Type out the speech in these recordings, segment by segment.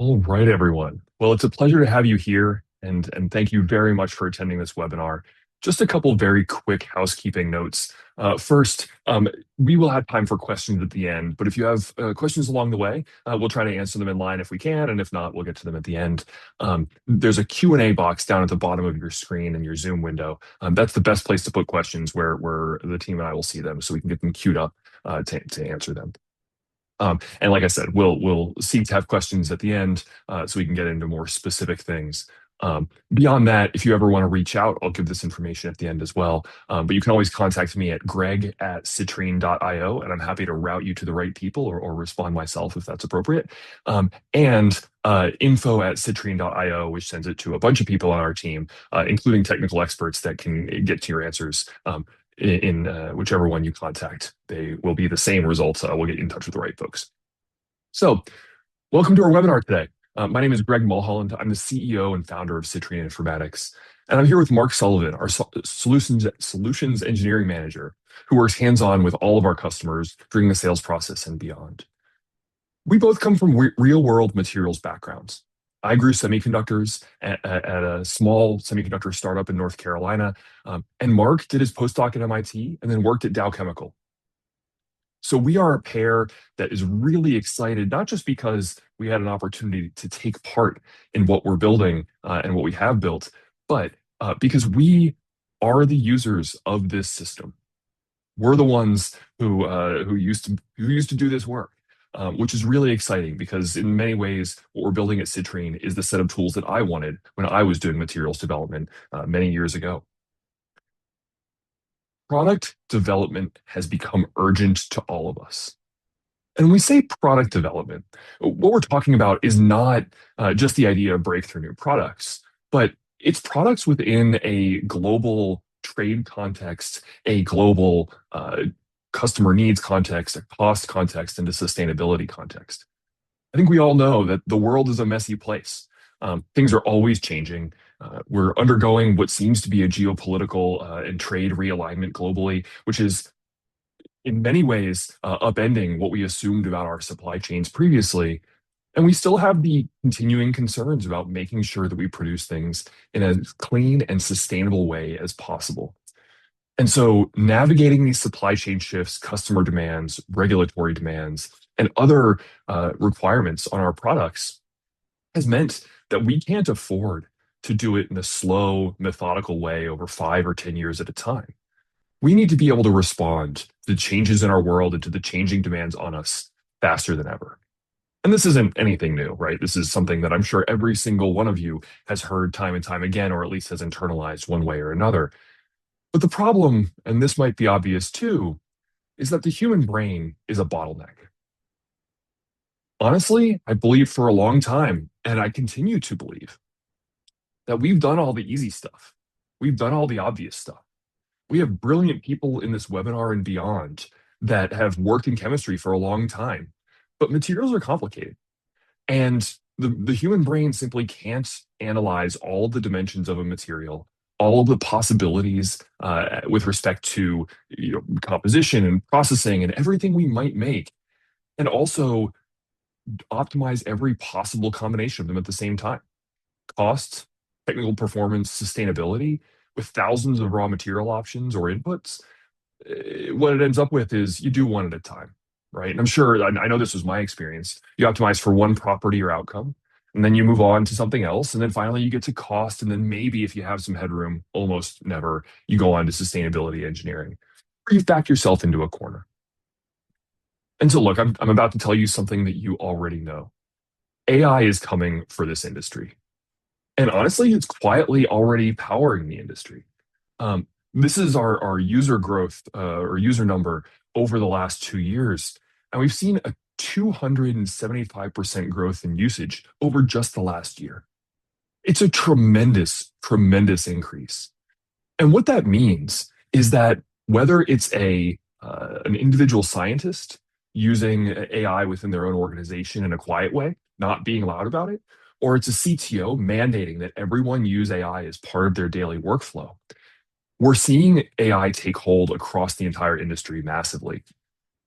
All right, everyone. Well, it's a pleasure to have you here, and thank you very much for attending this webinar. Just a couple very quick housekeeping notes. First, we will have time for questions at the end, but if you have questions along the way, we'll try to answer them in line if we can, and if not, we'll get to them at the end. There's a Q&A box down at the bottom of your screen in your Zoom window. That's the best place to put questions where the team and I will see them so we can get them queued up to answer them. And like I said, we'll seek to have questions at the end so we can get into more specific things. Beyond that, if you ever want to reach out, I'll give this information at the end as well. But you can always contact me at greg@citrine.io, and I'm happy to route you to the right people or respond myself if that's appropriate. And info@citrine.io, which sends it to a bunch of people on our team, including technical experts that can get to your answers. In whichever one you contact, they will be the same results. We'll get you in touch with the right folks. So, welcome to our webinar today. My name is Greg Mulholland. I'm the CEO and founder of Citrine Informatics. And I'm here with Mark Sullivan, our Solutions Engineering Manager, who works hands-on with all of our customers during the sales process and beyond. We both come from real-world materials backgrounds. I grew semiconductors at a small semiconductor startup in North Carolina, and Mark did his postdoc at MIT and then worked at Dow Chemical. So we are a pair that is really excited, not just because we had an opportunity to take part in what we're building and what we have built, but because we are the users of this system. We're the ones who used to do this work. Which is really exciting because in many ways, what we're building at Citrine is the set of tools that I wanted when I was doing materials development many years ago. Product development has become urgent to all of us. And when we say product development, what we're talking about is not just the idea of breakthrough new products, but it's products within a global trade context, a global customer needs context, a cost context, and a sustainability context. I think we all know that the world is a messy place. Things are always changing. We're undergoing what seems to be a geopolitical and trade realignment globally, which is in many ways upending what we assumed about our supply chains previously. And we still have the continuing concerns about making sure that we produce things in a clean and sustainable way as possible. And so navigating these supply chain shifts, customer demands, regulatory demands, and other requirements on our products has meant that we can't afford to do it in a slow, methodical way over 5 or 10 years at a time. We need to be able to respond to the changes in our world and to the changing demands on us faster than ever. And this isn't anything new, right? This is something that I'm sure every single one of you has heard time and time again, or at least has internalized one way or another. But the problem, and this might be obvious too, is that the human brain is a bottleneck. Honestly, I believed for a long time, and I continue to believe, that we've done all the easy stuff. We've done all the obvious stuff. We have brilliant people in this webinar and beyond that have worked in chemistry for a long time, but materials are complicated. And the human brain simply can't analyze all the dimensions of a material, all of the possibilities with respect to composition and processing and everything we might make, and also optimize every possible combination of them at the same time. Cost, technical performance, sustainability, with thousands of raw material options or inputs, what it ends up with is you do one at a time, right? And I'm sure, I know this was my experience. You optimize for one property or outcome, and then you move on to something else. And then finally you get to cost. And then maybe if you have some headroom, almost never, you go on to sustainability engineering, or you've backed yourself into a corner. And so look, I'm about to tell you something that you already know. AI is coming for this industry. And honestly, it's quietly already powering the industry. This is our user growth or user number over the last 2 years. And we've seen a 275% growth in usage over just the last year. It's a tremendous, tremendous increase. And what that means is that whether it's an individual scientist using AI within their own organization in a quiet way, not being loud about it, or it's a CTO mandating that everyone use AI as part of their daily workflow, we're seeing AI take hold across the entire industry massively.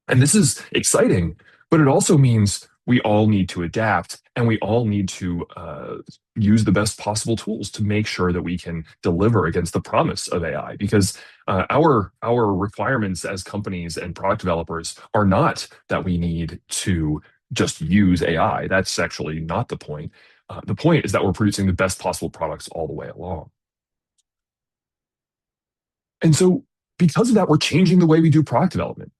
And this is exciting, but it also means We all need to adapt, and we all need to use the best possible tools to make sure that we can deliver against the promise of AI. Because our requirements as companies and product developers are not that we need to just use AI. That's actually not the point. The point is that we're producing the best possible products all the way along. And so, because of that, we're changing the way we do product development.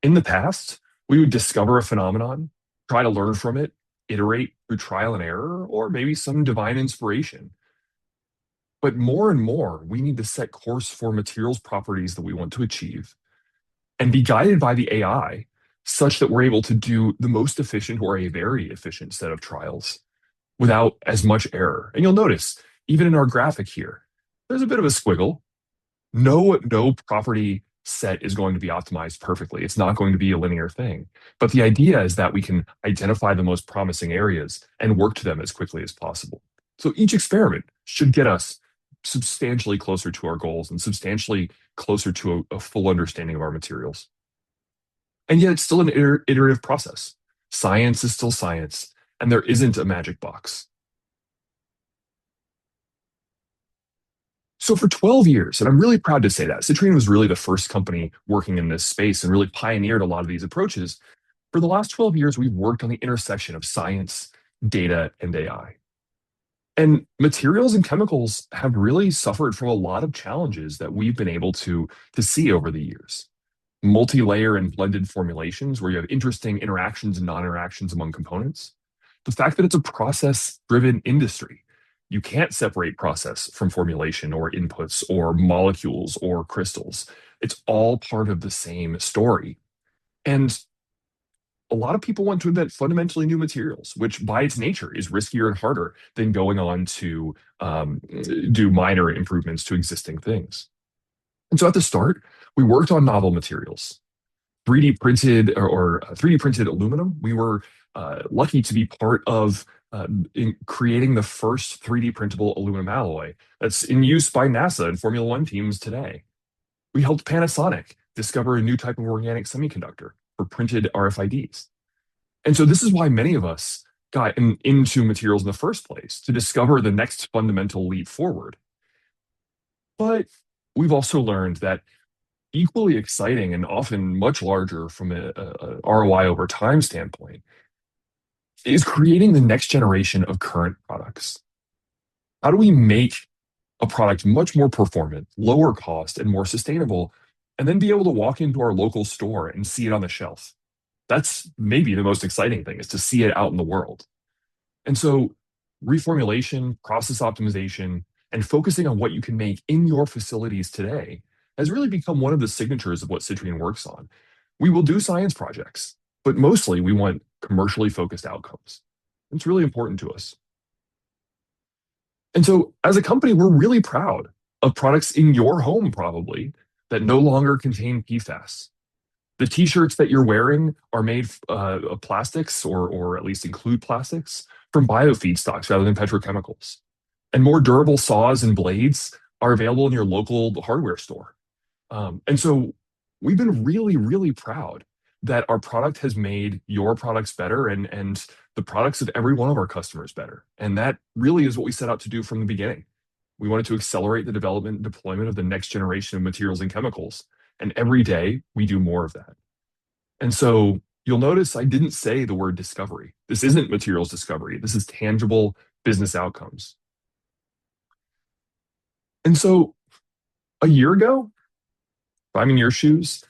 In the past, we would discover a phenomenon, try to learn from it, iterate through trial and error, or maybe some divine inspiration. But more and more, we need to set course for materials properties that we want to achieve and be guided by the AI such that we're able to do the most efficient or a very efficient set of trials without as much error. And you'll notice, even in our graphic here, there's a bit of a squiggle. No property set is going to be optimized perfectly. It's not going to be a linear thing. But the idea is that we can identify the most promising areas and work to them as quickly as possible. So each experiment should get us substantially closer to our goals and substantially closer to a full understanding of our materials. And yet it's still an iterative process. Science is still science, and there isn't a magic box. So for 12 years, and I'm really proud to say that, Citrine was really the first company working in this space and really pioneered a lot of these approaches. For the last 12 years, we've worked on the intersection of science, data, and AI. And materials and chemicals have really suffered from a lot of challenges that we've been able to see over the years. Multi-layer and blended formulations where you have interesting interactions and non-interactions among components. The fact that it's a process-driven industry. You can't separate process from formulation or inputs or molecules or crystals. It's all part of the same story. And a lot of people want to invent fundamentally new materials, which by its nature is riskier and harder than going on to do minor improvements to existing things. And so at the start, we worked on novel materials. 3D printed or 3D printed aluminum. We were lucky to be part of in creating the first 3D printable aluminum alloy that's in use by NASA and Formula One teams today. We helped Panasonic discover a new type of organic semiconductor for printed RFIDs. And so this is why many of us got into materials in the first place, to discover the next fundamental leap forward. But we've also learned that equally exciting and often much larger from a ROI over time standpoint is creating the next generation of current products. How do we make a product much more performant, lower cost, and more sustainable, and then be able to walk into our local store and see it on the shelf? That's maybe the most exciting thing, is to see it out in the world. And so reformulation, process optimization, and focusing on what you can make in your facilities today has really become one of the signatures of what Citrine works on. We will do science projects, but mostly we want commercially focused outcomes. It's really important to us. And so as a company, we're really proud of products in your home probably that no longer contain PFAS. The t-shirts that you're wearing are made of plastics or at least include plastics from biofeedstocks rather than petrochemicals. And more durable saws and blades are available in your local hardware store. And so we've been really, really proud that our product has made your products better and the products of every one of our customers better. And that really is what we set out to do from the beginning. We wanted to accelerate the development and deployment of the next generation of materials and chemicals. And every day we do more of that. And so you'll notice I didn't say the word discovery. This isn't materials discovery. This is tangible business outcomes. And so a year ago, if I'm in your shoes,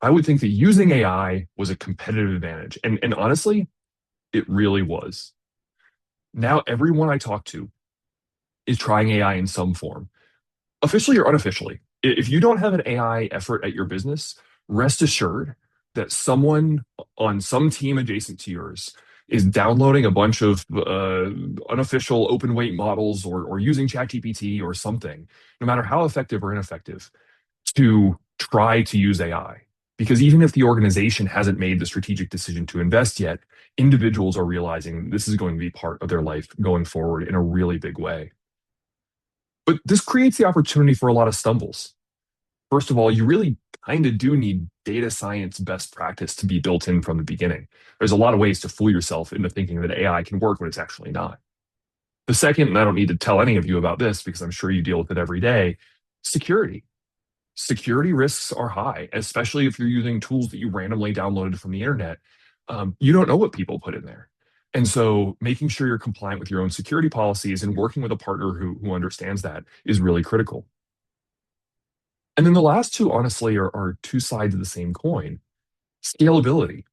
I would think that using AI was a competitive advantage. And honestly, it really was. Now, everyone I talk to is trying AI in some form, officially or unofficially. If you don't have an AI effort at your business, rest assured that someone on some team adjacent to yours is downloading a bunch of unofficial open weight models or using ChatGPT or something, no matter how effective or ineffective, to try to use AI. Because even if the organization hasn't made the strategic decision to invest yet, individuals are realizing this is going to be part of their life going forward in a really big way. But this creates the opportunity for a lot of stumbles. First of all, you really kind of do need data science best practice to be built in from the beginning. There's a lot of ways to fool yourself into thinking that AI can work when it's actually not. The second, and I don't need to tell any of you about this because I'm sure you deal with it every day, security. Security risks are high, especially if you're using tools that you randomly downloaded from the internet. You don't know what people put in there. And so making sure you're compliant with your own security policies and working with a partner who understands that is really critical. And then the last two, honestly, are two sides of the same coin. Scalability.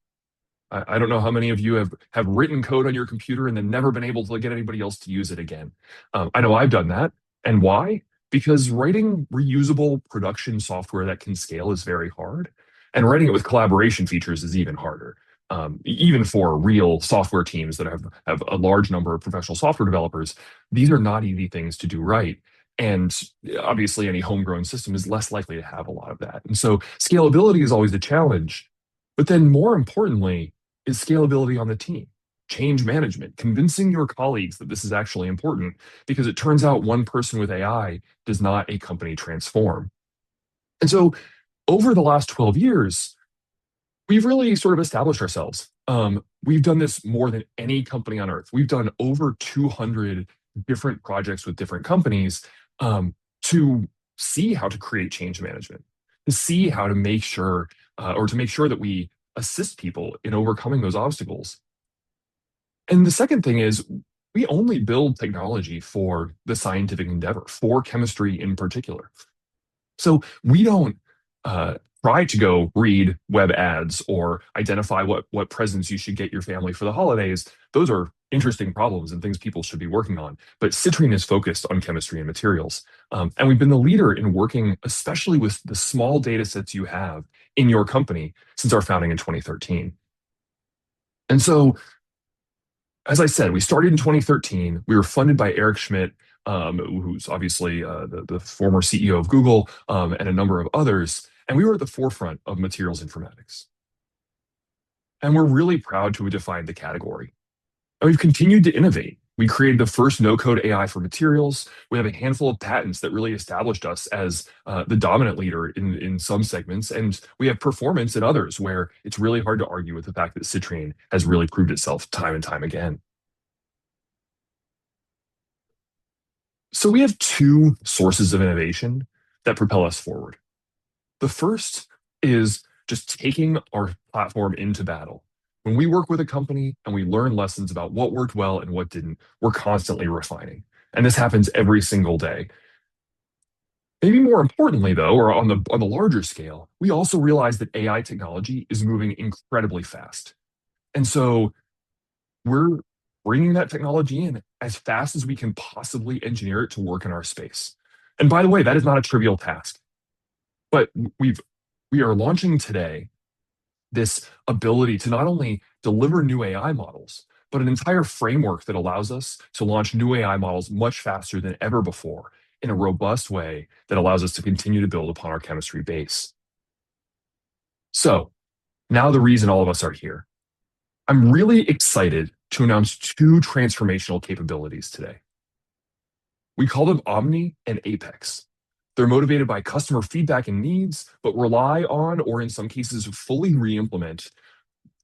I don't know how many of you have written code on your computer and then never been able to get anybody else to use it again. I know I've done that. And why? Because writing reusable production software that can scale is very hard. And writing it with collaboration features is even harder. Even for real software teams that have a large number of professional software developers, these are not easy things to do right. And obviously, any homegrown system is less likely to have a lot of that. And so scalability is always a challenge. But then more importantly, is scalability on the team, change management, convincing your colleagues that this is actually important because it turns out one person with AI does not a company transform. And so over the last 12 years, we've really sort of established ourselves. We've done this more than any company on earth. We've done over 200 different projects with different companies to see how to create change management, to see how to make sure, or to make sure that we assist people in overcoming those obstacles. And the second thing is, we only build technology for the scientific endeavor, for chemistry in particular. So we don't try to go read web ads or identify what presents you should get your family for the holidays. Those are interesting problems and things people should be working on. But Citrine is focused on chemistry and materials. And we've been the leader in working, especially with the small data sets you have in your company since our founding in 2013. And so, as I said, we started in 2013. We were funded by Eric Schmidt, who's obviously the former CEO of Google, and a number of others. And we were at the forefront of materials informatics. And we're really proud to have defined the category. And we've continued to innovate. We created the first no-code AI for materials. We have a handful of patents that really established us as the dominant leader in some segments. And we have performance in others where it's really hard to argue with the fact that Citrine has really proved itself time and time again. So we have two sources of innovation that propel us forward. The first is just taking our platform into battle. When we work with a company and we learn lessons about what worked well and what didn't, we're constantly refining. And this happens every single day. Maybe more importantly, though, or on the larger scale, we also realize that AI technology is moving incredibly fast. And so we're bringing that technology in as fast as we can possibly engineer it to work in our space. And by the way, that is not a trivial task. But we are launching today this ability to not only deliver new AI models, but an entire framework that allows us to launch new AI models much faster than ever before in a robust way that allows us to continue to build upon our chemistry base. So now the reason all of us are here. I'm really excited to announce two transformational capabilities today. We call them Omni and Apex. They're motivated by customer feedback and needs, but rely on, or in some cases, fully re-implement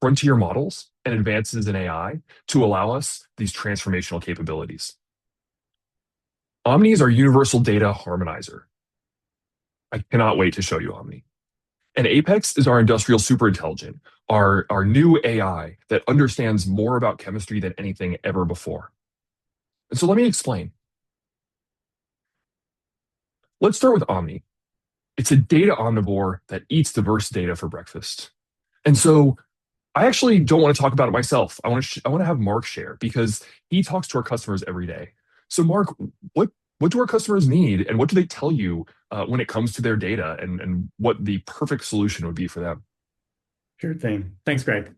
frontier models and advances in AI to allow us these transformational capabilities. Omni is our universal data harmonizer. I cannot wait to show you Omni. And Apex is our industrial superintelligent, our new AI that understands more about chemistry than anything ever before. And so let me explain. Let's start with Omni. It's a data omnivore that eats diverse data for breakfast. And so I actually don't want to talk about it myself. I want to have Mark share because he talks to our customers every day. So Mark, what do our customers need and what do they tell you when it comes to their data and what the perfect solution would be for them? Sure thing. Thanks, Greg.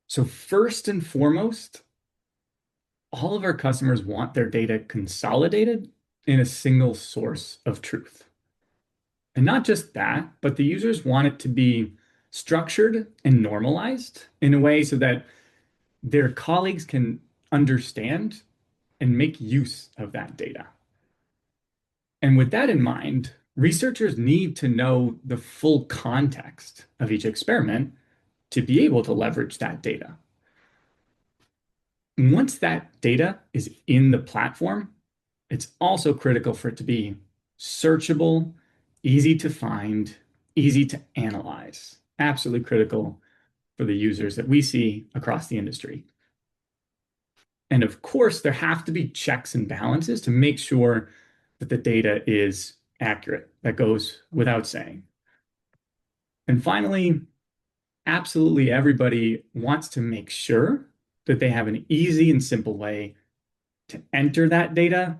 So first and foremost, all of our customers want their data consolidated in a single source of truth. And not just that, but the users want it to be structured and normalized in a way so that their colleagues can understand and make use of that data. And with that in mind, researchers need to know the full context of each experiment to be able to leverage that data. And once that data is in the platform, it's also critical for it to be searchable, easy to find, easy to analyze. Absolutely critical for the users that we see across the industry. And of course, there have to be checks and balances to make sure that the data is accurate. That goes without saying. And finally, absolutely everybody wants to make sure that they have an easy and simple way to enter that data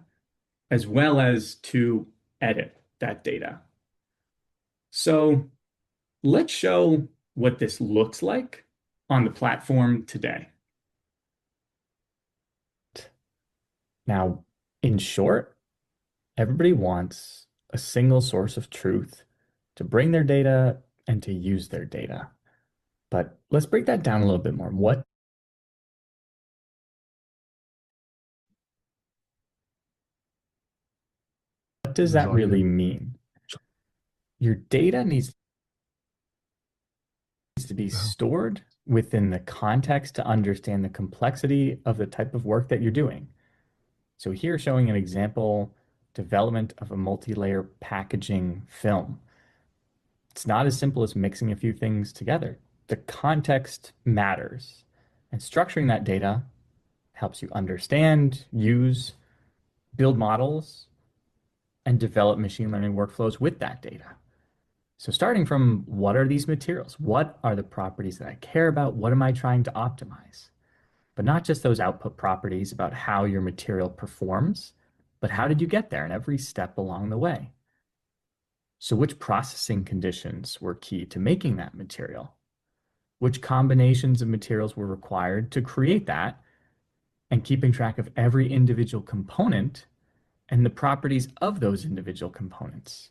as well as to edit that data. So let's show what this looks like on the platform today. Now, in short, everybody wants a single source of truth to bring their data and to use their data. But let's break that down a little bit more. What does that really mean? Your data needs to be stored within the context to understand the complexity of the type of work that you're doing. So here showing an example development of a multi-layer packaging film. It's not as simple as mixing a few things together. The context matters, and structuring that data helps you understand, use, build models, and develop machine learning workflows with that data. So starting from what are these materials? What are the properties that I care about? What am I trying to optimize? But not just those output properties about how your material performs, but how did you get there in every step along the way? So which processing conditions were key to making that material? Which combinations of materials were required to create that? And keeping track of every individual component and the properties of those individual components.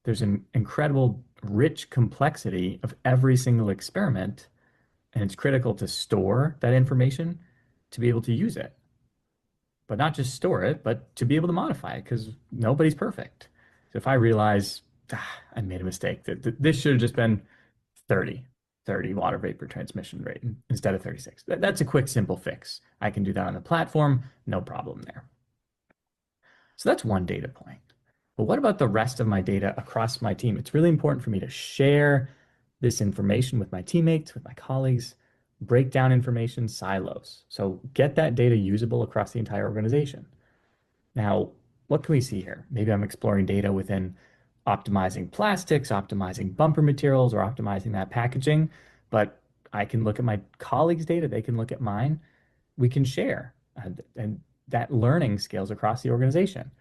There's an incredible rich complexity of every single experiment, and it's critical to store that information to be able to use it. But not just store it, but to be able to modify it, because nobody's perfect. So if I realize I made a mistake, that this should have just been 30 water vapor transmission rate instead of 36. That's a quick, simple fix. I can do that on the platform, no problem there. So that's one data point. But what about the rest of my data across my team? It's really important for me to share this information with my teammates, with my colleagues, break down information silos. So get that data usable across the entire organization. Now, what can we see here? Maybe I'm exploring data within optimizing plastics, optimizing bumper materials, or optimizing that packaging, but I can look at my colleagues' data, they can look at mine, we can share, and that learning scales across the organization.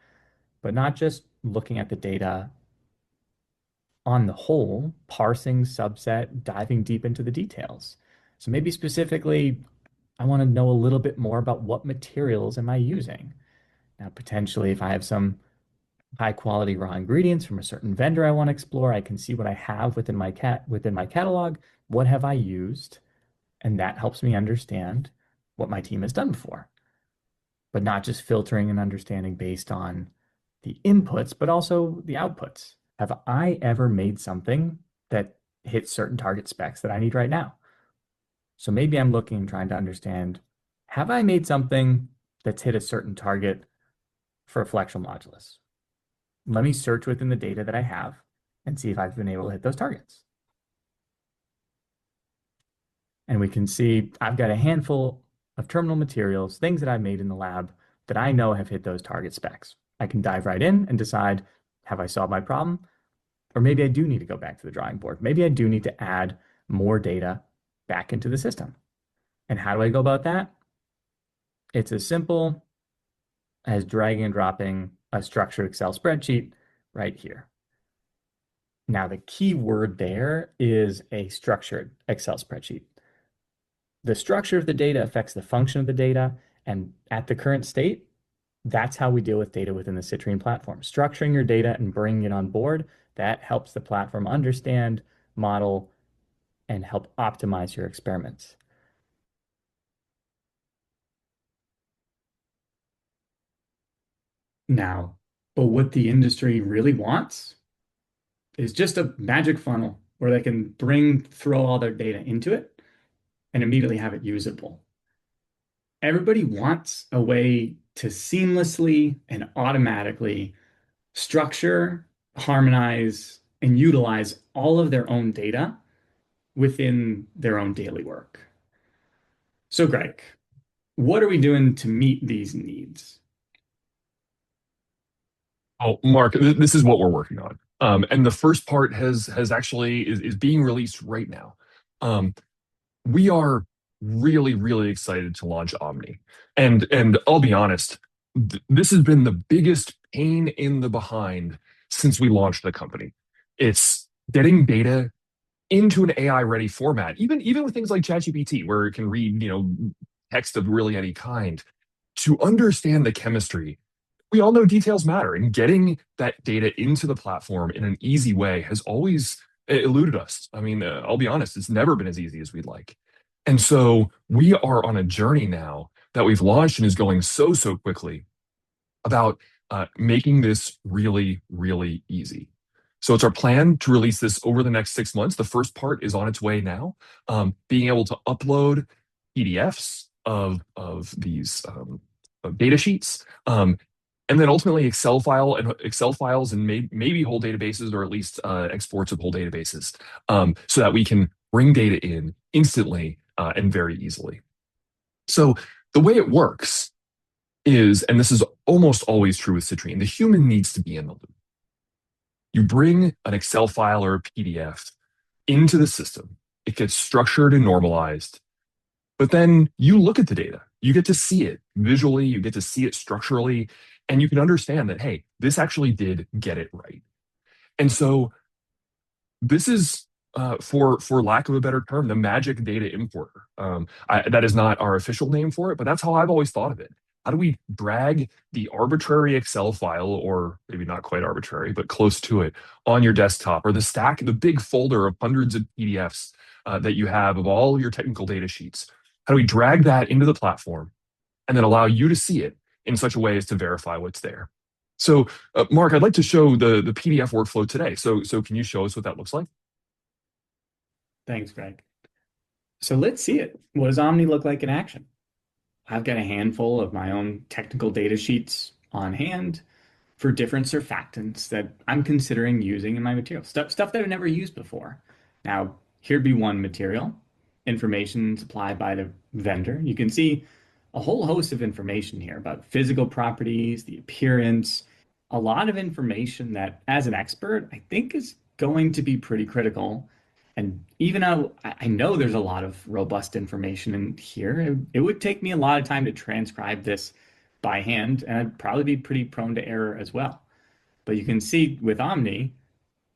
But not just looking at the data on the whole, parsing, subset, diving deep into the details. So maybe specifically, I want to know a little bit more about what materials am I using. Now, potentially, if I have some high quality raw ingredients from a certain vendor I want to explore, I can see what I have within my catalog, what have I used, and that helps me understand what my team has done before. But not just filtering and understanding based on the inputs, but also the outputs. Have I ever made something that hits certain target specs that I need right now? So maybe I'm looking and trying to understand, have I made something that's hit a certain target for a flexural modulus? Let me search within the data that I have and see if I've been able to hit those targets. And we can see I've got a handful of terminal materials, things that I've made in the lab that I know have hit those target specs. I can dive right in and decide, have I solved my problem? Or maybe I do need to go back to the drawing board. Maybe I do need to add more data back into the system. And how do I go about that? It's as simple as dragging and dropping a structured Excel spreadsheet right here. Now, the key word there is a structured Excel spreadsheet. The structure of the data affects the function of the data, and at the current state, that's how we deal with data within the Citrine platform. Structuring your data and bringing it on board, that helps the platform understand, model, and help optimize your experiments. Now, but what the industry really wants is just a magic funnel where they can throw all their data into it and immediately have it usable. Everybody wants a way to seamlessly and automatically structure, harmonize, and utilize all of their own data within their own daily work. So, Greg, what are we doing to meet these needs? Oh, Mark, this is what we're working on. And the first part has actually is being released right now. Um, we are really, really excited to launch Omni. And I'll be honest, this has been the biggest pain in the behind since we launched the company. It's getting data into an AI-ready format, even with things like ChatGPT, where it can read, text of really any kind, to understand the chemistry. We all know details matter, and getting that data into the platform in an easy way has always eluded us. I mean, I'll be honest, it's never been as easy as we'd like. And so we are on a journey now that we've launched and is going so quickly about making this really, really easy. So it's our plan to release this over the next 6 months. The first part is on its way now. Being able to upload PDFs of these data sheets, and then ultimately Excel files and maybe whole databases, or at least exports of whole databases, so that we can bring data in instantly and very easily. So the way it works is, and this is almost always true with Citrine, the human needs to be in the loop. You bring an Excel file or a PDF into the system, it gets structured and normalized, but then you look at the data, you get to see it visually, you get to see it structurally, and you can understand that, hey, this actually did get it right. And so this is, for lack of a better term, the magic data importer. That is not our official name for it, but that's how I've always thought of it. How do we drag the arbitrary Excel file, or maybe not quite arbitrary, but close to it, on your desktop, or the big folder of hundreds of PDFs that you have of all of your technical data sheets? How do we drag that into the platform and then allow you to see it in such a way as to verify what's there? So, Mark, I'd like to show the PDF workflow today. So can you show us what that looks like? Thanks, Greg. So let's see it. What does Omni look like in action? I've got a handful of my own technical data sheets on hand for different surfactants that I'm considering using in my material. Stuff that I've never used before. Now, here'd be one material, information supplied by the vendor. You can see a whole host of information here about physical properties, the appearance, a lot of information that, as an expert, I think is going to be pretty critical. And even though I know there's a lot of robust information in here, it would take me a lot of time to transcribe this by hand, and I'd probably be pretty prone to error as well. But you can see with Omni,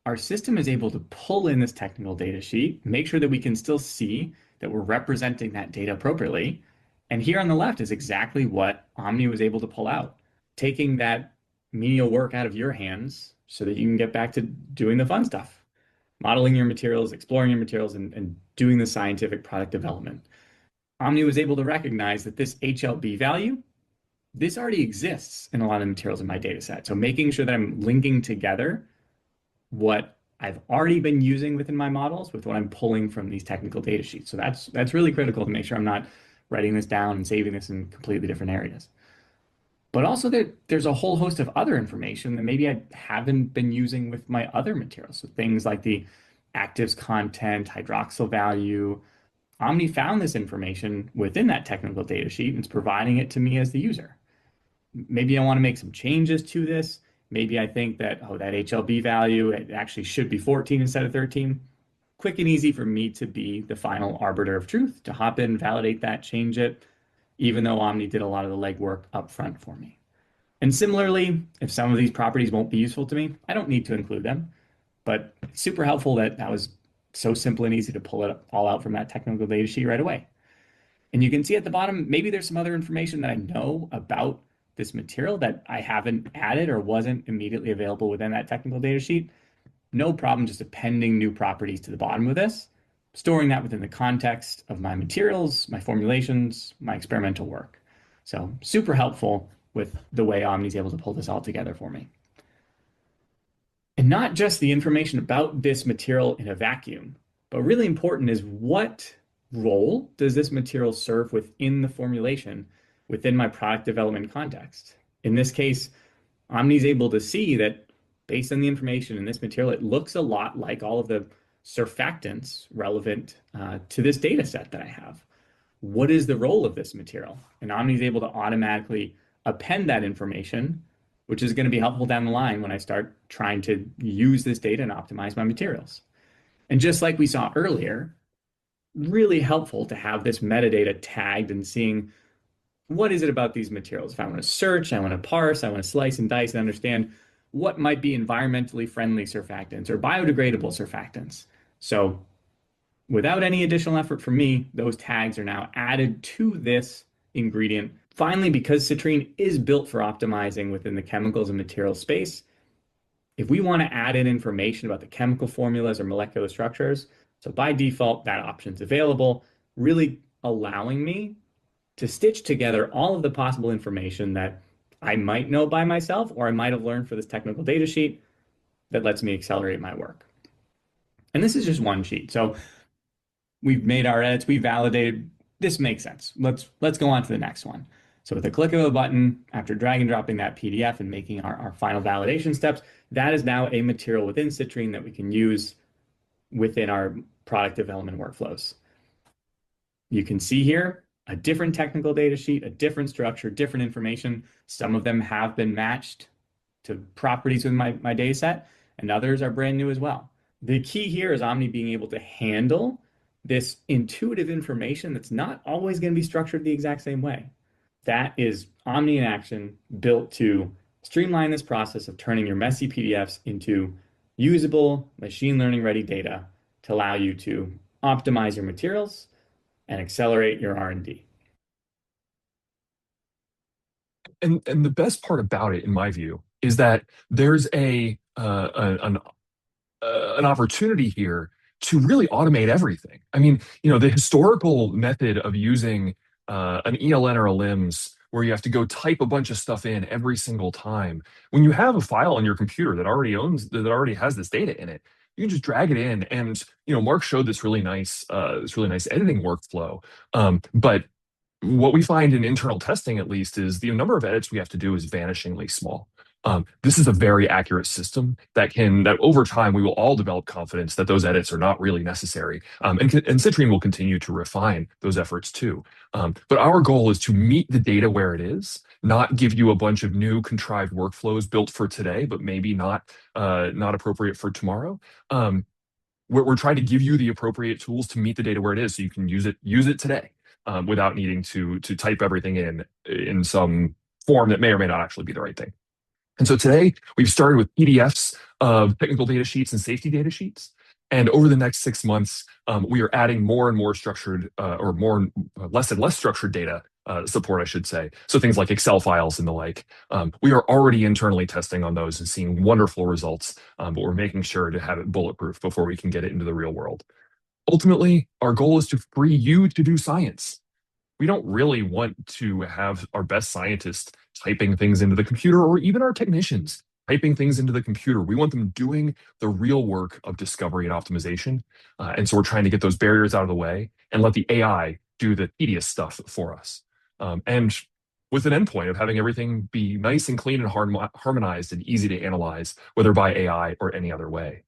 our system is able to pull in this technical data sheet, make sure that we can still see that we're representing that data appropriately. And here on the left is exactly what Omni was able to pull out, taking that menial work out of your hands so that you can get back to doing the fun stuff, modeling your materials, exploring your materials, and doing the scientific product development. Omni was able to recognize that this HLB value, this already exists in a lot of the materials in my data set. So making sure that I'm linking together what I've already been using within my models with what I'm pulling from these technical data sheets. So that's really critical to make sure I'm not writing this down and saving this in completely different areas. But also there's a whole host of other information that maybe I haven't been using with my other materials. So things like the actives content, hydroxyl value. Omni found this information within that technical data sheet and it's providing it to me as the user. Maybe I want to make some changes to this. Maybe I think that, oh, that HLB value, it actually should be 14 instead of 13. Quick and easy for me to be the final arbiter of truth, to hop in, validate that, change it, even though Omni did a lot of the legwork up front for me. And similarly, if some of these properties won't be useful to me, I don't need to include them. But it's super helpful that was so simple and easy to pull it all out from that technical data sheet right away. And you can see at the bottom, maybe there's some other information that I know about this material that I haven't added or wasn't immediately available within that technical data sheet. No problem just appending new properties to the bottom of this, storing that within the context of my materials, my formulations, my experimental work. So super helpful with the way Omni is able to pull this all together for me. And not just the information about this material in a vacuum, but really important is what role does this material serve within the formulation, within my product development context? In this case, Omni is able to see that based on the information in this material, it looks a lot like all of the surfactants relevant to this data set that I have. What is the role of this material? And Omni is able to automatically append that information, which is going to be helpful down the line when I start trying to use this data and optimize my materials. And just like we saw earlier, really helpful to have this metadata tagged and seeing what is it about these materials. If I want to search, I want to parse, I want to slice and dice and understand what might be environmentally friendly surfactants or biodegradable surfactants. So without any additional effort from me, those tags are now added to this ingredient. Finally, because Citrine is built for optimizing within the chemicals and materials space, if we want to add in information about the chemical formulas or molecular structures, so by default, that option's available, really allowing me to stitch together all of the possible information that I might know by myself or I might have learned for this technical data sheet that lets me accelerate my work. And this is just one sheet. So we've made our edits, we validated, this makes sense. Let's go on to the next one. So with a click of a button, after drag and dropping that PDF and making our final validation steps, that is now a material within Citrine that we can use within our product development workflows. You can see here a different technical data sheet, a different structure, different information. Some of them have been matched to properties with my data set, and others are brand new as well. The key here is Omni being able to handle this intuitive information that's not always going to be structured the exact same way. That is Omni in action, built to streamline this process of turning your messy PDFs into usable, machine learning ready data to allow you to optimize your materials and accelerate your R&D. And the best part about it, in my view, is that there's an opportunity here to really automate everything. I mean, the historical method of using an ELN or a LIMS where you have to go type a bunch of stuff in every single time. When you have a file on your computer that already has this data in it, you can just drag it in. And Mark showed this really nice editing workflow. But what we find in internal testing, at least, is the number of edits we have to do is vanishingly small. This is a very accurate system that over time we will all develop confidence that those edits are not really necessary. And Citrine will continue to refine those efforts too. But our goal is to meet the data where it is, not give you a bunch of new contrived workflows built for today, but maybe not appropriate for tomorrow. We're trying to give you the appropriate tools to meet the data where it is, so you can use it today without needing to type everything in some form that may or may not actually be the right thing. And so today we've started with PDFs of technical data sheets and safety data sheets. And over the next 6 months, we are adding more and more structured less and less structured data support, I should say. So things like Excel files and the like. We are already internally testing on those and seeing wonderful results, but we're making sure to have it bulletproof before we can get it into the real world. Ultimately, our goal is to free you to do science. We don't really want to have our best scientists typing things into the computer, or even our technicians typing things into the computer. We want them doing the real work of discovery and optimization. And so we're trying to get those barriers out of the way and let the AI do the tedious stuff for us. And with an endpoint of having everything be nice and clean and harmonized and easy to analyze, whether by AI or any other way.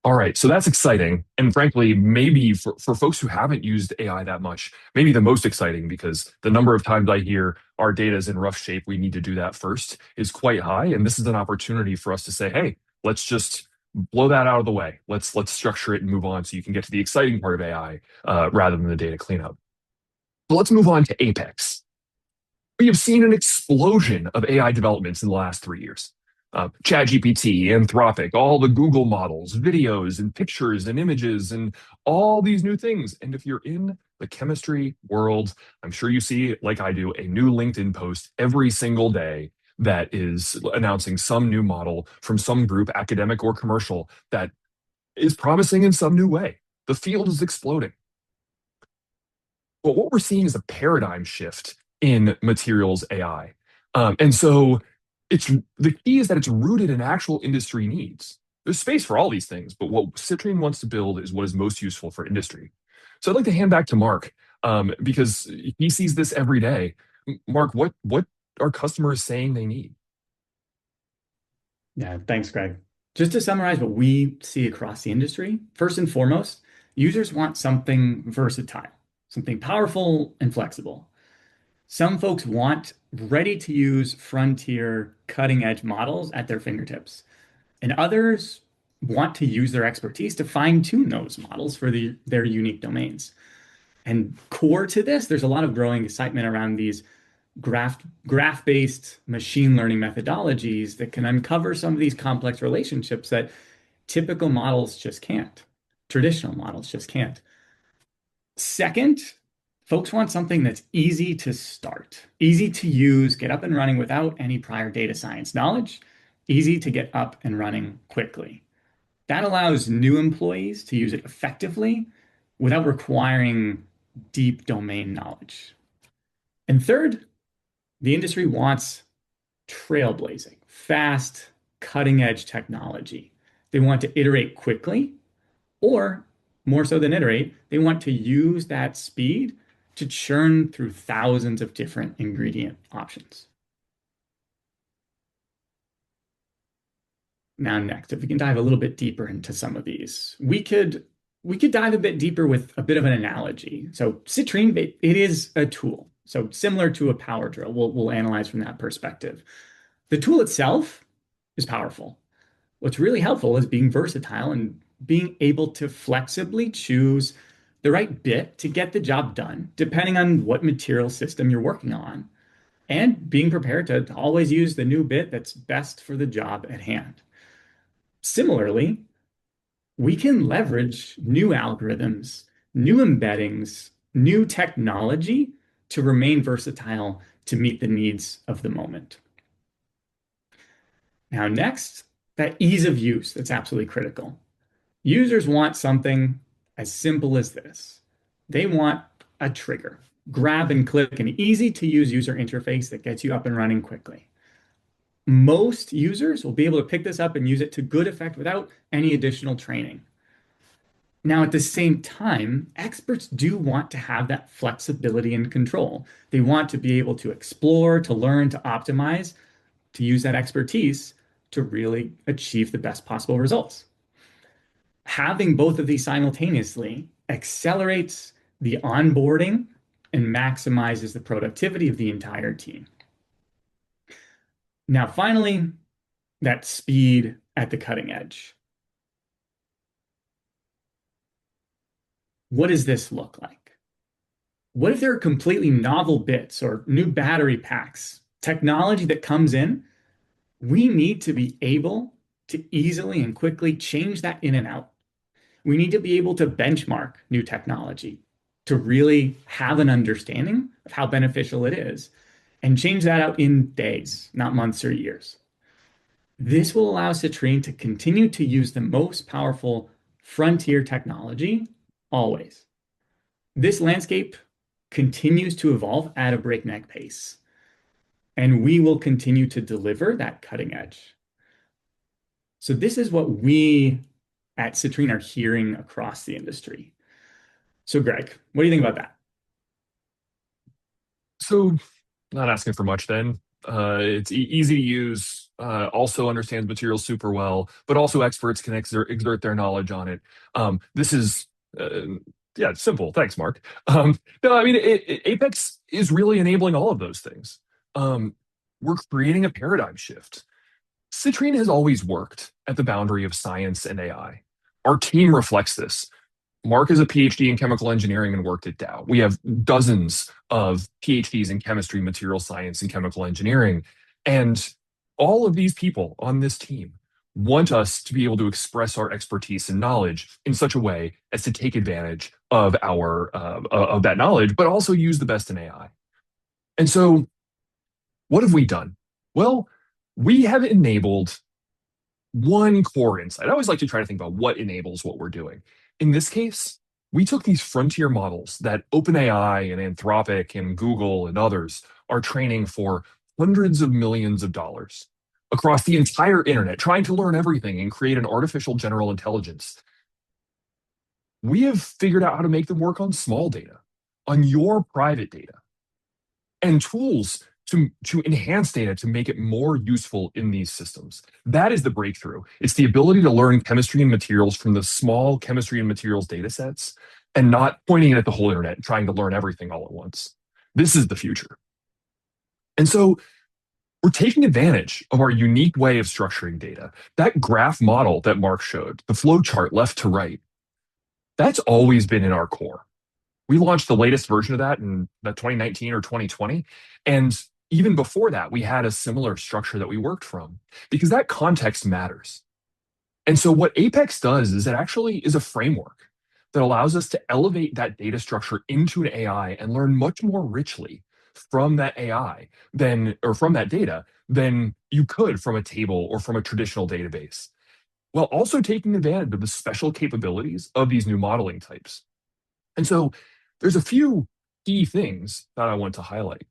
All right, so that's exciting. And frankly, maybe for folks who haven't used AI that much, maybe the most exciting, because the number of times I hear our data is in rough shape, we need to do that first, is quite high. And this is an opportunity for us to say, hey, let's just blow that out of the way. Let's structure it and move on so you can get to the exciting part of AI rather than the data cleanup. So let's move on to Apex. We have seen an explosion of AI developments in the last 3 years. ChatGPT, Anthropic, all the Google models, videos and pictures and images and all these new things. And if you're in the chemistry world, I'm sure you see, like I do, a new LinkedIn post every single day that is announcing some new model from some group, academic or commercial, that is promising in some new way. The field is exploding. But what we're seeing is a paradigm shift in materials AI. And so It's the key is that it's rooted in actual industry needs. There's space for all these things, but what Citrine wants to build is what is most useful for industry. So I'd like to hand back to Mark because he sees this every day. Mark, what are customers saying they need? Yeah, thanks, Greg. Just to summarize what we see across the industry, first and foremost, users want something versatile, something powerful and flexible. Some folks want ready-to-use frontier cutting-edge models at their fingertips, and others want to use their expertise to fine-tune those models for their unique domains. And core to this, there's a lot of growing excitement around these graph-based machine learning methodologies that can uncover some of these complex relationships that typical models just can't. Traditional models just can't. Second, folks want something that's easy to start, easy to use, get up and running without any prior data science knowledge, easy to get up and running quickly. That allows new employees to use it effectively without requiring deep domain knowledge. And third, the industry wants trailblazing, fast, cutting edge technology. They want to iterate quickly, or more so than iterate, they want to use that speed to churn through thousands of different ingredient options. Now, next, if we can dive a little bit deeper into some of these, we could dive a bit deeper with a bit of an analogy. So Citrine, it is a tool. So similar to a power drill, we'll analyze from that perspective. The tool itself is powerful. What's really helpful is being versatile and being able to flexibly choose the right bit to get the job done, depending on what material system you're working on, and being prepared to always use the new bit that's best for the job at hand. Similarly, we can leverage new algorithms, new embeddings, new technology to remain versatile to meet the needs of the moment. Now, next, that ease of use, that's absolutely critical. Users want something as simple as this. They want a trigger, grab and click, an easy to use user interface that gets you up and running quickly. Most users will be able to pick this up and use it to good effect without any additional training. Now, at the same time, experts do want to have that flexibility and control. They want to be able to explore, to learn, to optimize, to use that expertise to really achieve the best possible results. Having both of these simultaneously accelerates the onboarding and maximizes the productivity of the entire team. Now, finally, that speed at the cutting edge. What does this look like? What if there are completely novel bits or new battery packs, technology that comes in? We need to be able to easily and quickly change that in and out. We need to be able to benchmark new technology to really have an understanding of how beneficial it is and change that out in days, not months or years. This will allow Citrine to continue to use the most powerful frontier technology always. This landscape continues to evolve at a breakneck pace, and we will continue to deliver that cutting edge. So this is what we at Citrine are hearing across the industry. So Greg, what do you think about that? So, not asking for much then. It's easy to use, also understands materials super well, but also experts can exert their knowledge on it. This is, yeah, simple. Thanks, Mark. No, I mean, Apex is really enabling all of those things. We're creating a paradigm shift. Citrine has always worked at the boundary of science and AI. Our team reflects this. Mark is a PhD in chemical engineering and worked at Dow. We have dozens of PhDs in chemistry, material science, and chemical engineering. And all of these people on this team want us to be able to express our expertise and knowledge in such a way as to take advantage of of that knowledge, but also use the best in AI. And so, what have we done? Well, we have enabled one core insight. I always like to try to think about what enables what we're doing. In this case, we took these frontier models that OpenAI and Anthropic and Google and others are training for hundreds of millions of dollars. across the entire internet, trying to learn everything and create an artificial general intelligence. We have figured out how to make them work on small data, on your private data, and tools to enhance data to make it more useful in these systems. That is the breakthrough. It's the ability to learn chemistry and materials from the small chemistry and materials data sets and not pointing it at the whole internet and trying to learn everything all at once. This is the future. And so we're taking advantage of our unique way of structuring data. That graph model that Mark showed, the flow chart left to right, that's always been in our core. We launched the latest version of that in 2019 or 2020. And even before that, we had a similar structure that we worked from because that context matters. And so what Apex does is it actually is a framework that allows us to elevate that data structure into an AI and learn much more richly from that AI or from that data than you could from a table or from a traditional database, while also taking advantage of the special capabilities of these new modeling types. And so there's a few key things that I want to highlight.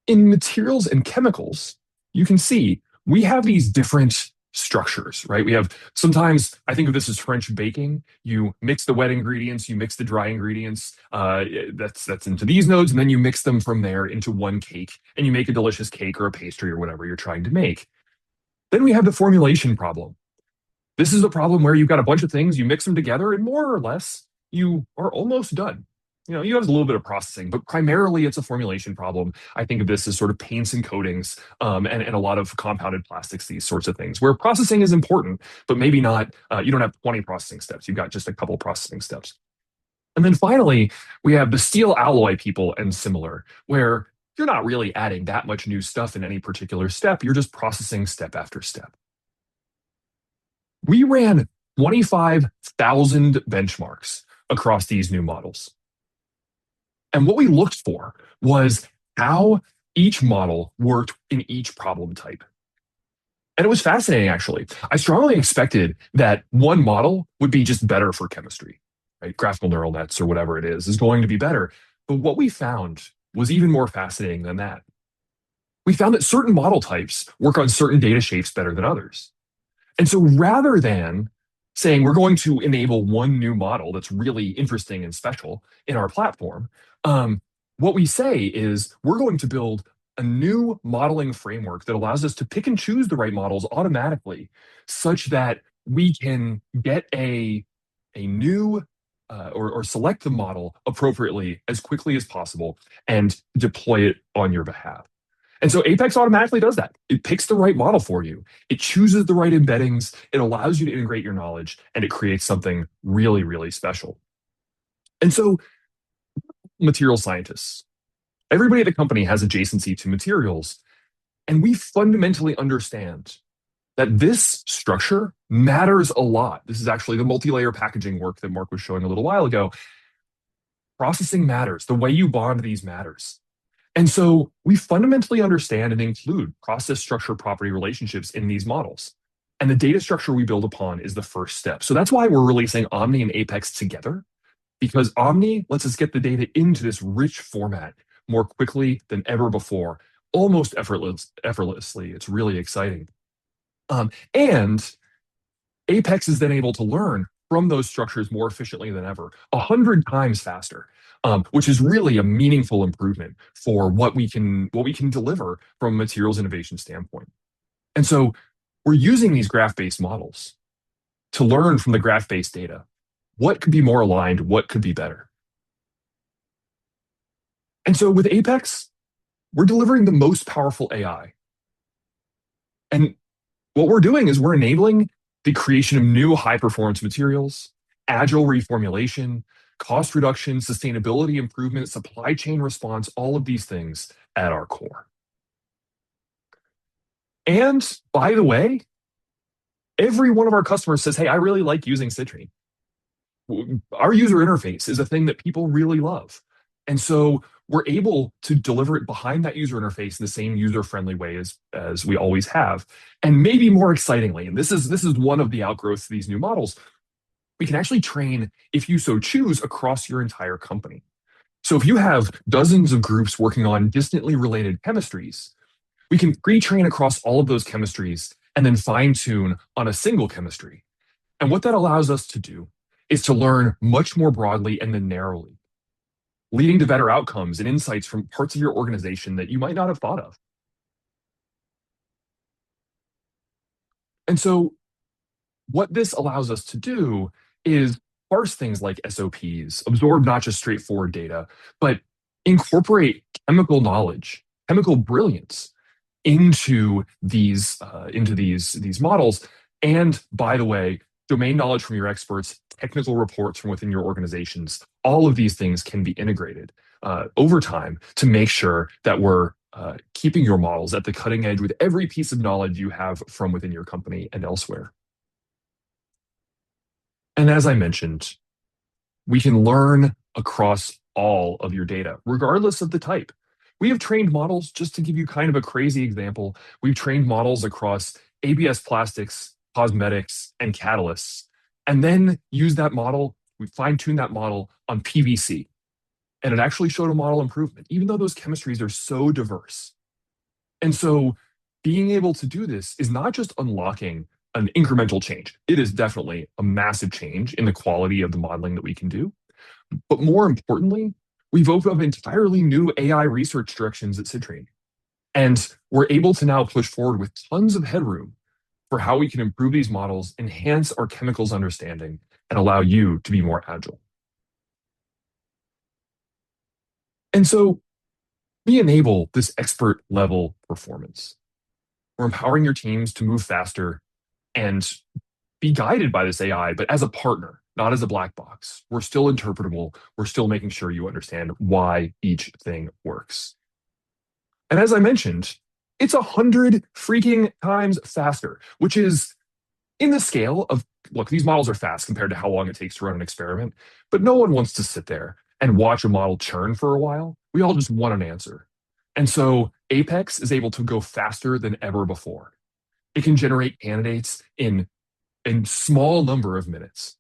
In materials and chemicals, you can see we have these different structures, right? We have sometimes, I think of this as French baking. You mix the wet ingredients, you mix the dry ingredients, that's into these nodes, and then you mix them from there into one cake, and you make a delicious cake or a pastry or whatever you're trying to make. Then we have the formulation problem. This is a problem where you've got a bunch of things, you mix them together, and more or less, you are almost done. You have a little bit of processing, but primarily it's a formulation problem. I think of this as sort of paints and coatings, and a lot of compounded plastics, these sorts of things, where processing is important, but maybe not, you don't have 20 processing steps. You've got just a couple processing steps. And then finally, we have the steel alloy people and similar, where you're not really adding that much new stuff in any particular step. You're just processing step after step. We ran 25,000 benchmarks across these new models. And what we looked for was how each model worked in each problem type. And it was fascinating, actually. I strongly expected that one model would be just better for chemistry, right? Graphical neural nets or whatever it is going to be better. But what we found was even more fascinating than that. We found that certain model types work on certain data shapes better than others. And so rather than saying we're going to enable one new model that's really interesting and special in our platform, what we say is we're going to build a new modeling framework that allows us to pick and choose the right models automatically such that we can get a new or select the model appropriately as quickly as possible and deploy it on your behalf. And so Apex automatically does that. It picks the right model for you. It chooses the right embeddings. It allows you to integrate your knowledge, and it creates something really, really special. And so material scientists, everybody at the company has adjacency to materials, and we fundamentally understand that this structure matters a lot. This is actually the multi-layer packaging work that Mark was showing a little while ago. Processing matters. The way you bond these matters. And so we fundamentally understand and include process structure property relationships in these models. And the data structure we build upon is the first step. So that's why we're releasing Omni and Apex together, because Omni lets us get the data into this rich format more quickly than ever before, almost effortlessly. It's really exciting. And Apex is then able to learn from those structures more efficiently than ever, 100 times faster. Which is really a meaningful improvement for what we can deliver from a materials innovation standpoint. And so we're using these graph-based models to learn from the graph-based data. What could be more aligned? What could be better? And so with Apex, we're delivering the most powerful AI. And what we're doing is we're enabling the creation of new high-performance materials, agile reformulation, cost reduction, sustainability improvement, supply chain response, all of these things at our core. And by the way, every one of our customers says, hey, I really like using Citrine. Our user interface is a thing that people really love. And so we're able to deliver it behind that user interface in the same user-friendly way as we always have. And maybe more excitingly, and this is one of the outgrowths of these new models, we can actually train, if you so choose, across your entire company. So if you have dozens of groups working on distantly related chemistries, we can pre-train across all of those chemistries and then fine-tune on a single chemistry. And what that allows us to do is to learn much more broadly and then narrowly, leading to better outcomes and insights from parts of your organization that you might not have thought of. And so what this allows us to do is parse things like SOPs, absorb not just straightforward data, but incorporate chemical knowledge, chemical brilliance into these models. And by the way, domain knowledge from your experts, technical reports from within your organizations, all of these things can be integrated over time to make sure that we're keeping your models at the cutting edge with every piece of knowledge you have from within your company and elsewhere. And as I mentioned, we can learn across all of your data, regardless of the type. We have trained models, just to give you kind of a crazy example, we've trained models across ABS plastics, cosmetics, and catalysts, and then use that model, we fine-tuned that model on PVC. And it actually showed a model improvement, even though those chemistries are so diverse. And so being able to do this is not just unlocking an incremental change. It is definitely a massive change in the quality of the modeling that we can do. But more importantly, we've opened up entirely new AI research directions at Citrine. And we're able to now push forward with tons of headroom for how we can improve these models, enhance our chemicals understanding, and allow you to be more agile. And so we enable this expert level performance. We're empowering your teams to move faster and be guided by this AI, but as a partner, not as a black box. We're still interpretable. We're still making sure you understand why each thing works. And as I mentioned, it's 100 freaking times faster, which is in the scale of, look, these models are fast compared to how long it takes to run an experiment, but no one wants to sit there and watch a model churn for a while. We all just want an answer. And so Apex is able to go faster than ever before. It can generate candidates in small number of minutes.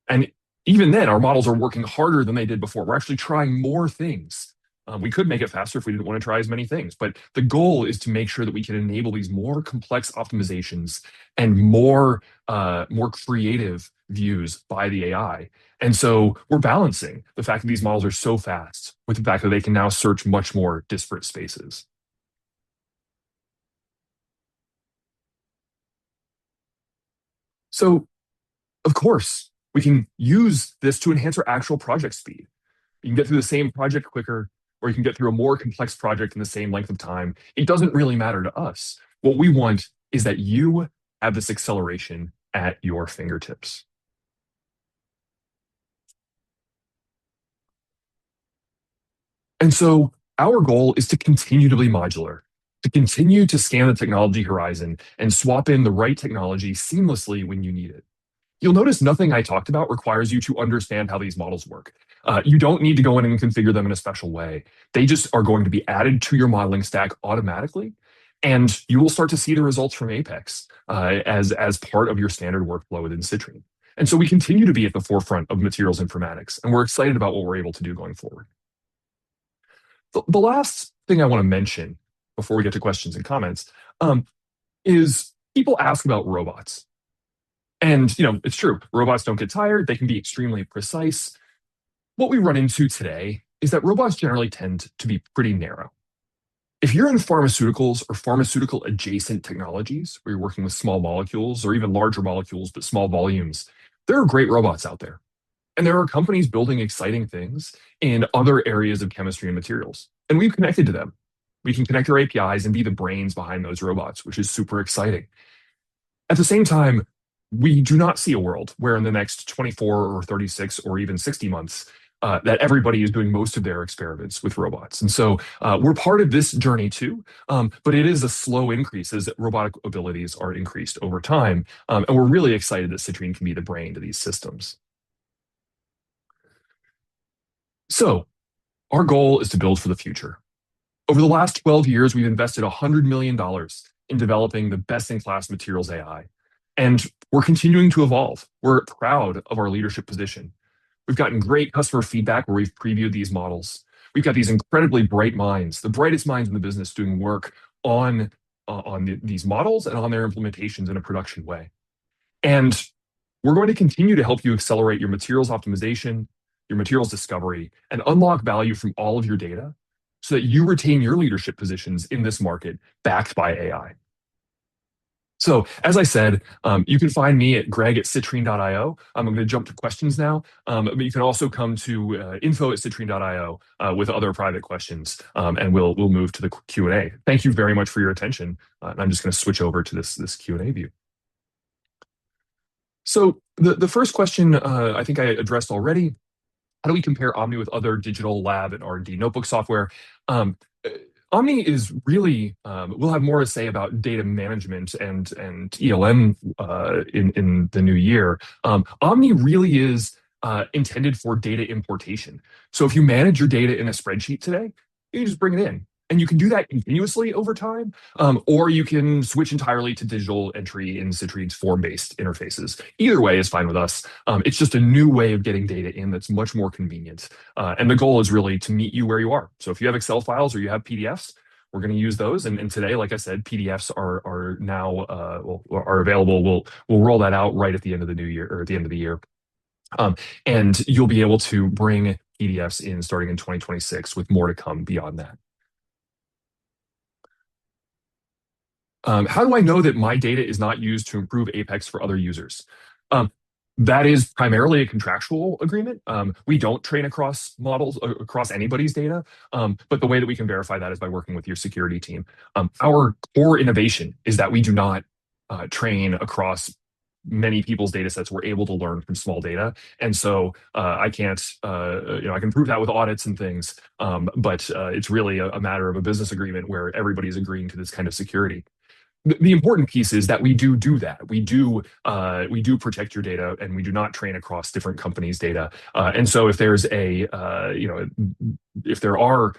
And even then, our models are working harder than they did before. We're actually trying more things. We could make it faster if we didn't want to try as many things, but the goal is to make sure that we can enable these more complex optimizations and more creative views by the AI. And so we're balancing the fact that these models are so fast with the fact that they can now search much more disparate spaces. So, of course, we can use this to enhance our actual project speed. You can get through the same project quicker, or you can get through a more complex project in the same length of time. It doesn't really matter to us. What we want is that you have this acceleration at your fingertips. And so our goal is to continue to be modular, to continue to scan the technology horizon and swap in the right technology seamlessly when you need it. You'll notice nothing I talked about requires you to understand how these models work. You don't need to go in and configure them in a special way. They just are going to be added to your modeling stack automatically, and you will start to see the results from Apex as part of your standard workflow within Citrine. And so we continue to be at the forefront of materials informatics, and we're excited about what we're able to do going forward. The last thing I want to mention before we get to questions and comments is people ask about robots. And, it's true. Robots don't get tired. They can be extremely precise. What we run into today is that robots generally tend to be pretty narrow. If you're in pharmaceuticals or pharmaceutical adjacent technologies, where you're working with small molecules or even larger molecules, but small volumes, there are great robots out there. And there are companies building exciting things in other areas of chemistry and materials. And we've connected to them. We can connect our APIs and be the brains behind those robots, which is super exciting. At the same time, we do not see a world where in the next 24 or 36 or even 60 months, that everybody is doing most of their experiments with robots. And so we're part of this journey too, but it is a slow increase as robotic abilities are increased over time. And we're really excited that Citrine can be the brain to these systems. So our goal is to build for the future. Over the last 12 years, we've invested $100 million in developing the best-in-class materials AI. And we're continuing to evolve. We're proud of our leadership position. We've gotten great customer feedback where we've previewed these models. We've got these incredibly bright minds, the brightest minds in the business, doing work on these models and on their implementations in a production way. And we're going to continue to help you accelerate your materials optimization, your materials discovery, and unlock value from all of your data so that you retain your leadership positions in this market backed by AI. So as I said, you can find me at greg@citrine.io. I'm going to jump to questions now, but you can also come to info@citrine.io with other private questions, and we'll move to the Q&A. Thank you very much for your attention. And I'm just going to switch over to this Q&A view. So the first question I think I addressed already. How do we compare Omni with other digital lab and R&D notebook software? Omni is really, we'll have more to say about data management and ELM in the new year. Omni really is intended for data importation. So if you manage your data in a spreadsheet today, you just bring it in. And you can do that continuously over time, or you can switch entirely to digital entry in Citrine's form-based interfaces. Either way is fine with us. It's just a new way of getting data in that's much more convenient. And the goal is really to meet you where you are. So if you have Excel files or you have PDFs, we're going to use those. And today, like I said, PDFs are now are available. We'll roll that out right at the end of the new year or at the end of the year. And you'll be able to bring PDFs in starting in 2026 with more to come beyond that. How do I know that my data is not used to improve Apex for other users? That is primarily a contractual agreement. We don't train across models, across anybody's data, but the way that we can verify that is by working with your security team. Our core innovation is that we do not train across many people's data sets. We're able to learn from small data. And so I can't, I can prove that with audits and things, but it's really a matter of a business agreement where everybody's agreeing to this kind of security. The important piece is that we do that. We do protect your data, and we do not train across different companies' data. And so if there's if there are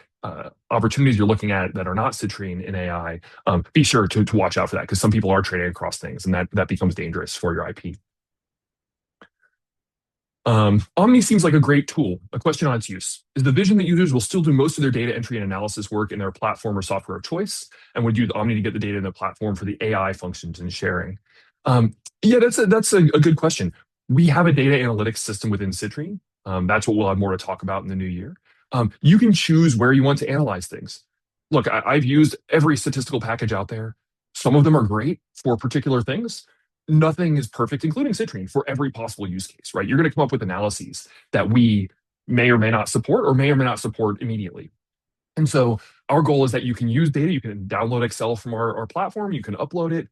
opportunities you're looking at that are not Citrine in AI, be sure to watch out for that, because some people are training across things, and that becomes dangerous for your IP. Omni seems like a great tool. A question on its use. Is the vision that users will still do most of their data entry and analysis work in their platform or software of choice, and would use Omni to get the data in the platform for the AI functions and sharing? Yeah, that's a good question. We have a data analytics system within Citrine. That's what we'll have more to talk about in the new year. You can choose where you want to analyze things. Look, I've used every statistical package out there. Some of them are great for particular things. Nothing is perfect, including Citrine, for every possible use case, right? You're going to come up with analyses that we may or may not support or may not support immediately. And so our goal is that you can use data. You can download Excel from our platform. You can upload it.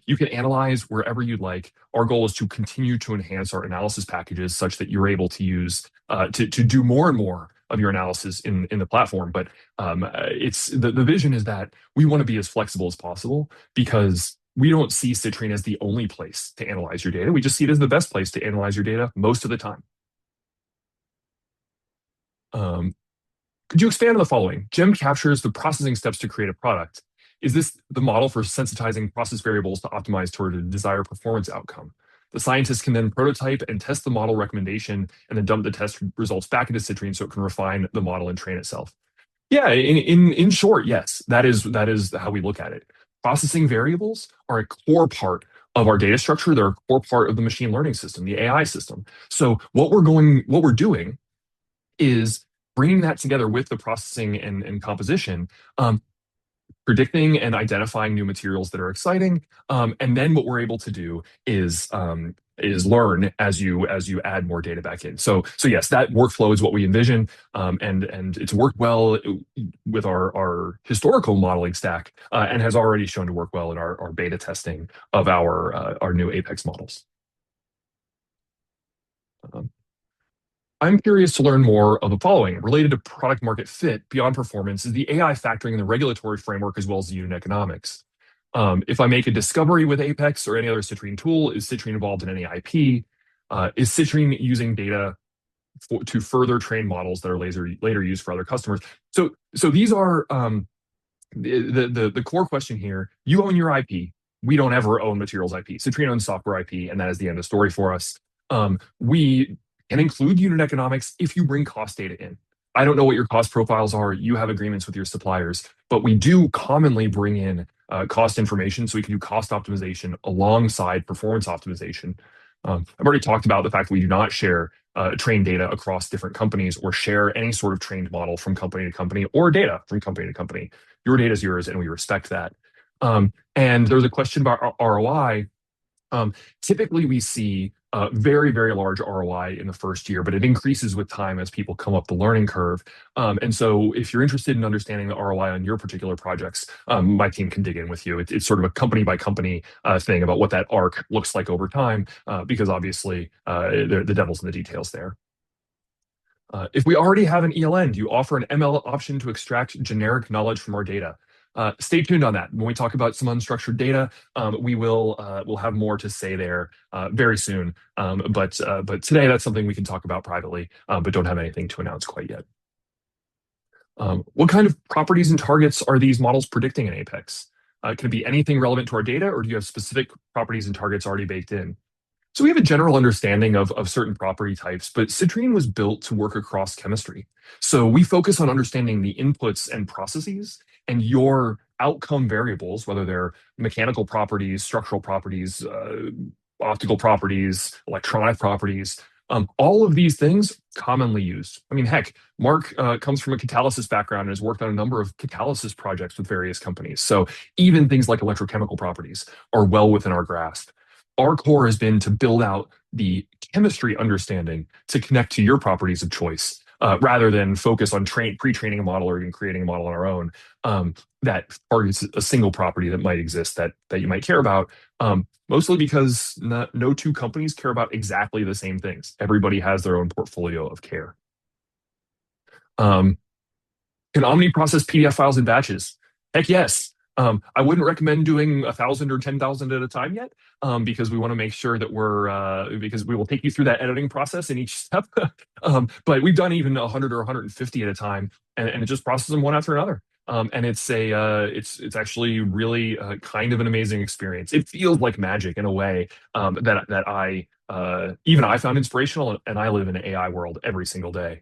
You can analyze wherever you'd like. Our goal is to continue to enhance our analysis packages such that you're able to use to do more and more of your analysis in the platform. But it's the vision is that we want to be as flexible as possible, because we don't see Citrine as the only place to analyze your data. We just see it as the best place to analyze your data most of the time. Could you expand on the following? GEM captures the processing steps to create a product. Is this the model for sensitizing process variables to optimize toward a desired performance outcome? The scientists can then prototype and test the model recommendation and then dump the test results back into Citrine so it can refine the model and train itself. Yeah, in short, yes, that is how we look at it. Processing variables are a core part of our data structure. They're a core part of the machine learning system, the AI system. So what we're doing is bringing that together with the processing and composition, predicting and identifying new materials that are exciting. And then what we're able to do is learn as you add more data back in. So yes, that workflow is what we envision, and it's worked well with our historical modeling stack, and has already shown to work well in our beta testing of our new Apex models. I'm curious to learn more of the following. Related to product market fit beyond performance, is the AI factoring in the regulatory framework as well as the unit economics? If I make a discovery with Apex or any other Citrine tool, is Citrine involved in any IP? Is Citrine using data to further train models that are later used for other customers? So these are the core question here. You own your IP. We don't ever own materials IP. Citrine owns software IP, and that is the end of story for us. We can include unit economics if you bring cost data in. I don't know what your cost profiles are. You have agreements with your suppliers, but we do commonly bring in cost information so we can do cost optimization alongside performance optimization. I've already talked about the fact that we do not share trained data across different companies or share any sort of trained model from company to company or data from company to company. Your data is yours, and we respect that. And there's a question about ROI. Typically, we see very, very large ROI in the first year, but it increases with time as people come up the learning curve. And so if you're interested in understanding the ROI on your particular projects, my team can dig in with you. It's sort of a company by company thing about what that arc looks like over time, because obviously the devil's in the details there. If we already have an ELN, do you offer an ML option to extract generic knowledge from our data? Stay tuned on that. When we talk about some unstructured data, we'll have more to say there very soon. But today, that's something we can talk about privately, but don't have anything to announce quite yet. What kind of properties and targets are these models predicting in Apex? Can it be anything relevant to our data, or do you have specific properties and targets already baked in? So we have a general understanding of certain property types, but Citrine was built to work across chemistry. So we focus on understanding the inputs and processes and your outcome variables, whether they're mechanical properties, structural properties, optical properties, electronic properties. All of these things commonly used. I mean, heck, Mark comes from a catalysis background and has worked on a number of catalysis projects with various companies. So even things like electrochemical properties are well within our grasp. Our core has been to build out the chemistry understanding to connect to your properties of choice, rather than focus on pre-training a model or even creating a model on our own that targets a single property that might exist that you might care about. Mostly because no two companies care about exactly the same things. Everybody has their own portfolio of care. Can Omni process PDF files in batches? Heck yes. I wouldn't recommend doing 1,000 or 10,000 at a time yet, because we want to make sure that because we will take you through that editing process in each step. But we've done even 100 or 150 at a time, and it just processes them one after another. And it's actually really kind of an amazing experience. It feels like magic in a way that I found inspirational, and I live in an AI world every single day.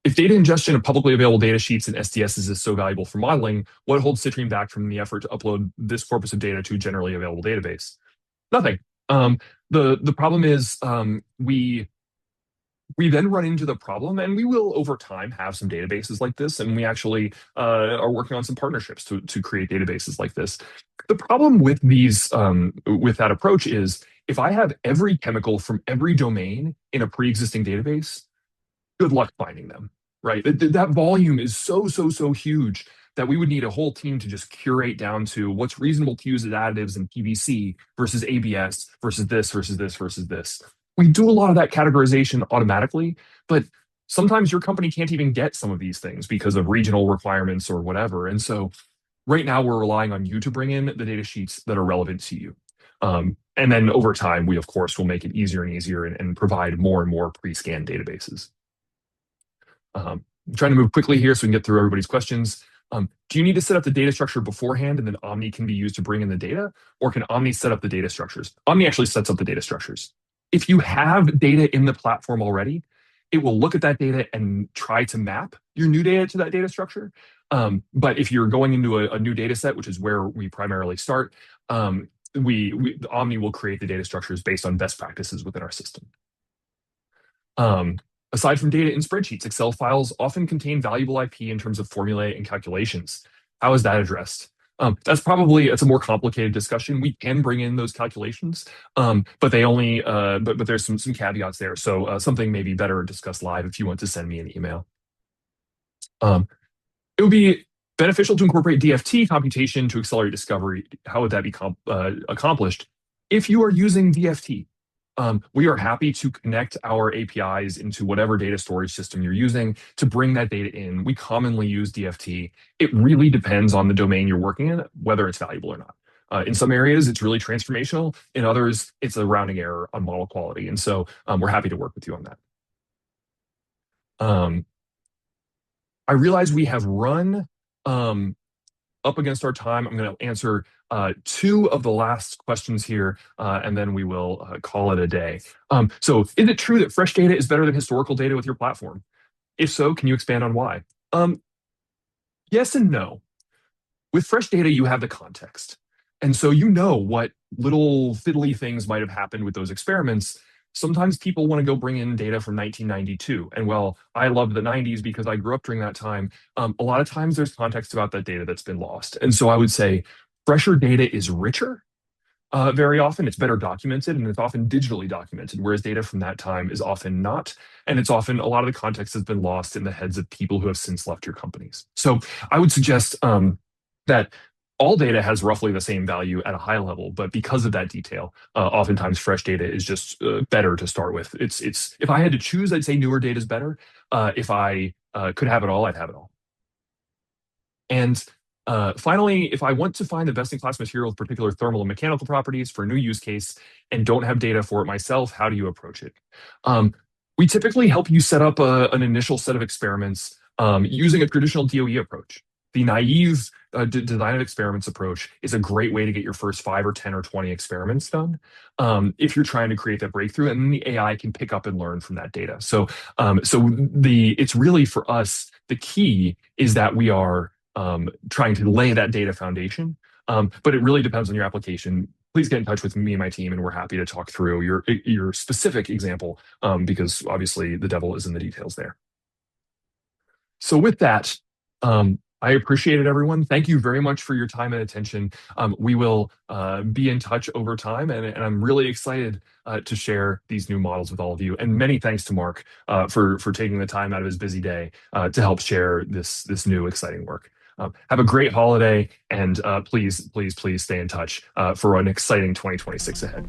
If data ingestion of publicly available data sheets and SDSs is so valuable for modeling, what holds Citrine back from the effort to upload this corpus of data to a generally available database? Nothing. The problem is we then run into the problem, and we will over time have some databases like this, and we actually are working on some partnerships to create databases like this. The problem with with that approach is if I have every chemical from every domain in a pre-existing database, good luck finding them, right? That volume is so huge that we would need a whole team to just curate down to what's reasonable to use as additives in PVC versus ABS versus this versus this versus this. We do a lot of that categorization automatically, but sometimes your company can't even get some of these things because of regional requirements or whatever. And so right now we're relying on you to bring in the data sheets that are relevant to you. And then over time, we of course will make it easier and easier and provide more and more pre-scanned databases. I'm trying to move quickly here so we can get through everybody's questions. Do you need to set up the data structure beforehand and then Omni can be used to bring in the data? Or can Omni set up the data structures? Omni actually sets up the data structures. If you have data in the platform already, it will look at that data and try to map your new data to that data structure. But if you're going into a new data set, which is where we primarily start, Omni will create the data structures based on best practices within our system. Aside from data in spreadsheets, Excel files often contain valuable IP in terms of formulae and calculations. How is that addressed? It's a more complicated discussion. We can bring in those calculations, but there's some caveats there. So something may be better discussed live if you want to send me an email. It would be beneficial to incorporate DFT computation to accelerate discovery. How would that be accomplished? If you are using DFT, we are happy to connect our APIs into whatever data storage system you're using to bring that data in. We commonly use DFT. It really depends on the domain you're working in, whether it's valuable or not. In some areas, it's really transformational. In others, it's a rounding error on model quality. And so we're happy to work with you on that. I realize we have run up against our time. I'm going to answer two of the last questions here, and then we will call it a day. So is it true that fresh data is better than historical data with your platform? If so, can you expand on why? Yes and no. With fresh data, you have the context. And so you know what little fiddly things might have happened with those experiments. Sometimes people want to go bring in data from 1992. And well, I love the 90s because I grew up during that time. A lot of times there's context about that data that's been lost. And so I would say fresher data is richer. Very often it's better documented and it's often digitally documented, whereas data from that time is often not. And it's often a lot of the context has been lost in the heads of people who have since left your companies. So I would suggest that all data has roughly the same value at a high level, but because of that detail, oftentimes fresh data is just better to start with. It's if I had to choose, I'd say newer data is better. If I could have it all, I'd have it all. And finally, if I want to find the best-in-class material with particular thermal and mechanical properties for a new use case and don't have data for it myself, how do you approach it? We typically help you set up an initial set of experiments using a traditional DOE approach. The naive design of experiments approach is a great way to get your first 5 or 10 or 20 experiments done if you're trying to create that breakthrough, and then the AI can pick up and learn from that data. So, it's really for us, the key is that we are trying to lay that data foundation, but it really depends on your application. Please get in touch with me and my team, and we're happy to talk through your specific example because obviously the devil is in the details there. So with that, I appreciate it, everyone. Thank you very much for your time and attention. We will be in touch over time, and I'm really excited to share these new models with all of you. And many thanks to Mark for taking the time out of his busy day to help share this new exciting work. Have a great holiday, and please stay in touch for an exciting 2026 ahead.